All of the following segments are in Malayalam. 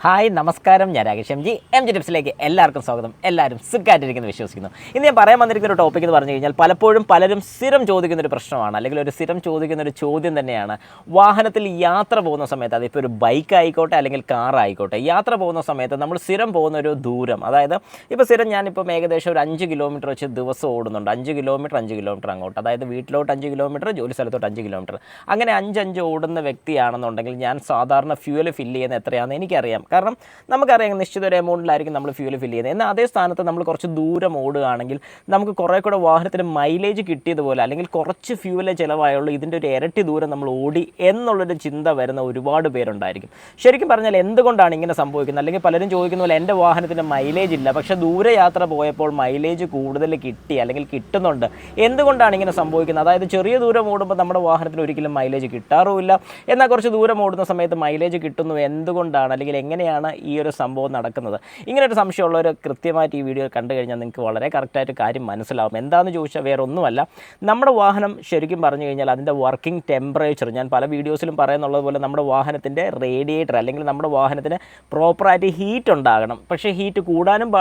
ഹായ് നമസ്കാരം, ഞാൻ രാകേഷ് എം ജി ടിപ്സിലേക്ക് എല്ലാവർക്കും സ്വാഗതം. എല്ലാവരും സുഖമായിട്ടിരിക്കുന്നു വിശ്വസിക്കുന്നു. ഇന്ന് ഞാൻ പറയാൻ വന്നിരിക്കുന്ന ഒരു ടോപ്പിക് എന്ന് പറഞ്ഞു കഴിഞ്ഞാൽ പലപ്പോഴും പലരും സ്ഥിരം ചോദിക്കുന്നൊരു പ്രശ്നമാണ്, അല്ലെങ്കിൽ ഒരു സ്ഥിരം ചോദിക്കുന്നൊരു ചോദ്യം തന്നെയാണ്. വാഹനത്തിൽ യാത്ര പോകുന്ന സമയത്ത്, അതിപ്പോൾ ഒരു ബൈക്ക് ആയിക്കോട്ടെ അല്ലെങ്കിൽ കാർ ആയിക്കോട്ടെ, യാത്ര പോകുന്ന സമയത്ത് നമ്മൾ സ്ഥിരം പോകുന്ന ഒരു ദൂരം, അതായത് ഇപ്പോൾ സ്ഥിരം ഞാനിപ്പം ഏകദേശം ഒരു 5 കിലോമീറ്റർ വെച്ച് ദിവസം ഓടുന്നുണ്ട്. 5 കിലോമീറ്റർ അങ്ങോട്ട്, അതായത് വീട്ടിലോട്ട് 5 കിലോമീറ്റർ, ജോലി സ്ഥലത്തോട്ട് 5 കിലോമീറ്റർ, അങ്ങനെ 5 ഓടുന്ന വ്യക്തിയാണെന്നുണ്ടെങ്കിൽ ഞാൻ സാധാരണ ഫ്യൂവൽ ഫില്ല് ചെയ്യുന്നത് എത്രയാണെന്ന് എനിക്കറിയാം. കാരണം നമുക്കറിയാം നിശ്ചിത ഒരു എമൗണ്ടിലായിരിക്കും നമ്മൾ ഫ്യൂൽ ഫില്ല് ചെയ്യുന്നത്. എന്നാൽ അതേ സ്ഥാനത്ത് നമ്മൾ കുറച്ച് ദൂരം ഓടുകയാണെങ്കിൽ നമുക്ക് കുറേ കൂടെ വാഹനത്തിന് മൈലേജ് കിട്ടിയതുപോലെ, അല്ലെങ്കിൽ കുറച്ച് ഫ്യൂവലേ ചിലവായുള്ളൂ, ഇതിൻ്റെ ഒരു ഇരട്ടി ദൂരം നമ്മൾ ഓടി എന്നുള്ളൊരു ചിന്ത വരുന്ന ഒരുപാട് പേരുണ്ടായിരിക്കും. ശരിക്കും പറഞ്ഞാൽ എന്തുകൊണ്ടാണ് ഇങ്ങനെ സംഭവിക്കുന്നത്? അല്ലെങ്കിൽ പലരും ചോദിക്കുന്ന പോലെ എൻ്റെ വാഹനത്തിന് മൈലേജ് ഇല്ല, പക്ഷേ ദൂരയാത്ര പോയപ്പോൾ മൈലേജ് കൂടുതൽ കിട്ടി അല്ലെങ്കിൽ കിട്ടുന്നുണ്ട്, എന്തുകൊണ്ടാണ് ഇങ്ങനെ സംഭവിക്കുന്നത്? അതായത് ചെറിയ ദൂരം ഓടുമ്പോൾ നമ്മുടെ വാഹനത്തിന് ഒരിക്കലും മൈലേജ് കിട്ടാറുമില്ല, എന്നാൽ കുറച്ച് ദൂരം ഓടുന്ന സമയത്ത് മൈലേജ് കിട്ടുന്നു. എന്തുകൊണ്ടാണ്, അല്ലെങ്കിൽ എങ്ങനെയാണ് ഈ ഒരു സംഭവം നടക്കുന്നത്? ഇങ്ങനൊരു സംശയമുള്ളവർ കൃത്യമായിട്ട് ഈ വീഡിയോ കണ്ടു കഴിഞ്ഞാൽ നിങ്ങൾക്ക് വളരെ കറക്റ്റായിട്ട് കാര്യം മനസ്സിലാവും. എന്താണെന്ന് ചോദിച്ചാൽ വേറെ ഒന്നുമല്ല, നമ്മുടെ വാഹനം ശരിക്കും പറഞ്ഞു കഴിഞ്ഞാൽ അതിൻ്റെ വർക്കിംഗ് ടെമ്പറേച്ചർ, ഞാൻ പല വീഡിയോസിലും പറയുന്നുള്ളത് പോലെ, നമ്മുടെ വാഹനത്തിൻ്റെ റേഡിയേറ്റർ അല്ലെങ്കിൽ നമ്മുടെ വാഹനത്തിന് പ്രോപ്പറായിട്ട് ഹീറ്റ് ഉണ്ടാകണം. പക്ഷേ ഹീറ്റ് കൂടാനും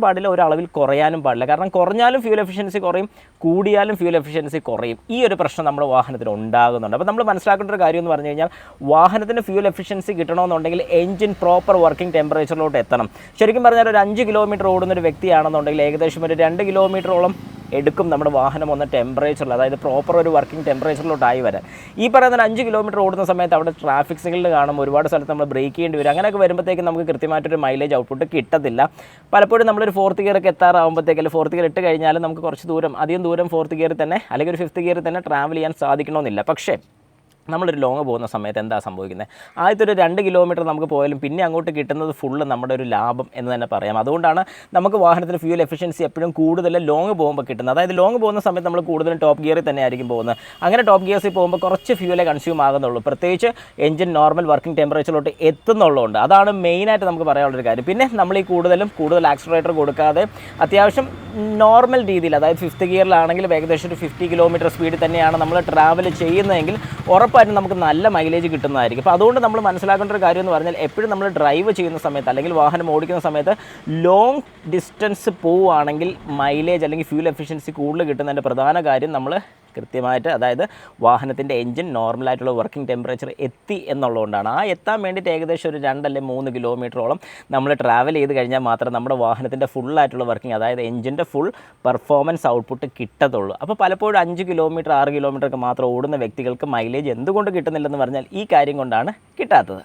പാടില്ല, ഒരളവിൽ കുറയാനും പാടില്ല. കാരണം കുറഞ്ഞാലും ഫ്യൂൽ എഫിഷ്യൻസി കുറയും, കൂടിയാലും ഫ്യൂൽ എഫിഷ്യൻസി കുറയും. ഈ ഒരു പ്രശ്നം നമ്മുടെ വാഹനത്തിന് ഉണ്ടാകുന്നുണ്ട്. അപ്പോൾ നമ്മൾ മനസ്സിലാക്കേണ്ട ഒരു കാര്യം എന്ന് പറഞ്ഞു കഴിഞ്ഞാൽ, വാഹനത്തിന് ഫ്യൂൽ എഫിഷ്യൻസി കിട്ടണമെന്നുണ്ടെങ്കിൽ എഞ്ചിൻ പ്രോപ്പർ വർക്കിംഗ് ടെമ്പറേച്ചറിലോട്ട് എത്തണം. ശരിക്കും പറഞ്ഞാൽ ഒരു 5 കിലോമീറ്റർ ഓടുന്നൊരു വ്യക്തിയാണെന്നുണ്ടെങ്കിൽ ഏകദേശം ഒരു 2 കിലോമീറ്ററോളം എടുക്കും നമ്മുടെ വാഹനം ഒന്ന് ടെമ്പറേച്ചറിൽ, അതായത് പ്രോപ്പർ ഒരു വർക്കിംഗ് ടെമ്പറേച്ചറിലോട്ടായി വരാൻ. ഈ പറയുന്ന 5 കിലോമീറ്റർ ഓടുന്ന സമയത്ത് അവിടെ ട്രാഫിക് സിഗ്നൽ കാണും, ഒരുപാട് സ്ഥലത്ത് നമ്മൾ ബ്രേക്ക് ചെയ്യേണ്ടി വരും. അങ്ങനെയൊക്കെ വരുമ്പോഴത്തേക്കും നമുക്ക് കൃത്യമായിട്ടൊരു മൈലേജ് ഔട്ട്പുട്ട് കിട്ടത്തില്ല. പലപ്പോഴും നമ്മളൊരു 4th ഗിയറൊക്കെ എത്താറാകുമ്പോഴത്തേക്ക്, അല്ലെങ്കിൽ 4th ഗിയർ ഇട്ട് കഴിഞ്ഞാലും നമുക്ക് കുറച്ച് ദൂരം, അധികം ദൂരം 4th ഗിയറിൽ തന്നെ അല്ലെങ്കിൽ ഒരു 5th ഗിയറിൽ തന്നെ ട്രാവൽ ചെയ്യാൻ സാധിക്കണമെന്നില്ല. പക്ഷേ നമ്മളൊരു ലോങ് പോകുന്ന സമയത്ത് എന്താ സംഭവിക്കുന്നത്? ആദ്യത്തെ ഒരു 2 കിലോമീറ്റർ നമുക്ക് പോയാലും പിന്നെ അങ്ങോട്ട് കിട്ടുന്നത് ഫുള്ള് നമ്മുടെ ഒരു ലാഭം എന്ന് തന്നെ പറയാം. അതുകൊണ്ടാണ് നമുക്ക് വാഹനത്തിന് ഫ്യൂൽ എഫിഷ്യൻസി എപ്പോഴും കൂടുതൽ ലോങ് പോകുമ്പോൾ കിട്ടുന്നത്. അതായത് ലോങ് പോകുന്ന സമയത്ത് നമ്മൾ കൂടുതലും ടോപ്പ് ഗിയറിൽ തന്നെ ആയിരിക്കും പോകുന്നത്. അങ്ങനെ ടോപ്പ് ഗിയർസിൽ പോകുമ്പോൾ കുറച്ച് ഫ്യൂലേ കൺസ്യൂം ആകുന്നുള്ളൂ, പ്രത്യേകിച്ച് എഞ്ചിൻ നോർമൽ വർക്കിംഗ് ടെമ്പറേച്ചറിലോട്ട് എത്തുന്നുള്ളതുകൊണ്ട്. അതാണ് മെയിനായിട്ട് നമുക്ക് പറയാനുള്ളൊരു കാര്യം. പിന്നെ നമ്മൾ ഈ കൂടുതൽ ആക്സിലറേറ്റർ കൊടുക്കാതെ അത്യാവശ്യം നോർമൽ രീതിയിൽ, അതായത് 5th ഗിയറിലാണെങ്കിൽ ഏകദേശം ഒരു 50 കിലോമീറ്റർ സ്പീഡിൽ തന്നെയാണ് നമ്മൾ ട്രാവൽ ചെയ്യുന്നതെങ്കിൽ ഉറപ്പായിട്ടും നമുക്ക് നല്ല മൈലേജ് കിട്ടുന്നതായിരിക്കും. അപ്പോൾ അതുകൊണ്ട് നമ്മൾ മനസ്സിലാക്കേണ്ട ഒരു കാര്യം എന്ന് പറഞ്ഞാൽ, എപ്പോഴും നമ്മൾ ഡ്രൈവ് ചെയ്യുന്ന സമയത്ത് അല്ലെങ്കിൽ വാഹനം ഓടിക്കുന്ന സമയത്ത് ലോങ് ഡിസ്റ്റൻസ് പോവുകയാണെങ്കിൽ മൈലേജ് അല്ലെങ്കിൽ ഫ്യൂൽ എഫിഷ്യൻസി കൂടുതൽ കിട്ടുന്നതിൻ്റെ പ്രധാന കാര്യം നമ്മൾ കൃത്യമായിട്ട്, അതായത് വാഹനത്തിൻ്റെ എഞ്ചിൻ നോർമലായിട്ടുള്ള വർക്കിംഗ് ടെമ്പറേച്ചർ എത്തി എന്നുള്ളതുകൊണ്ടാണ്. ആ എത്താൻ വേണ്ടിയിട്ട് ഏകദേശം ഒരു 2 അല്ലെങ്കിൽ 3 കിലോമീറ്ററോളം നമ്മൾ ട്രാവൽ ചെയ്ത് കഴിഞ്ഞാൽ മാത്രം നമ്മുടെ വാഹനത്തിൻ്റെ ഫുള്ളായിട്ടുള്ള വർക്കിംഗ്, അതായത് എഞ്ചിൻ്റെ ഫുൾ പെർഫോമൻസ് ഔട്ട്പുട്ട് കിട്ടത്തുള്ളൂ. അപ്പോൾ പലപ്പോഴും 5 കിലോമീറ്റർ 6 കിലോമീറ്ററൊക്കെ മാത്രം ഓടുന്ന വ്യക്തികൾക്ക് മൈലേജ് എന്തുകൊണ്ട് കിട്ടുന്നില്ലെന്ന് പറഞ്ഞാൽ ഈ കാര്യം കൊണ്ടാണ് കിട്ടാത്തത്.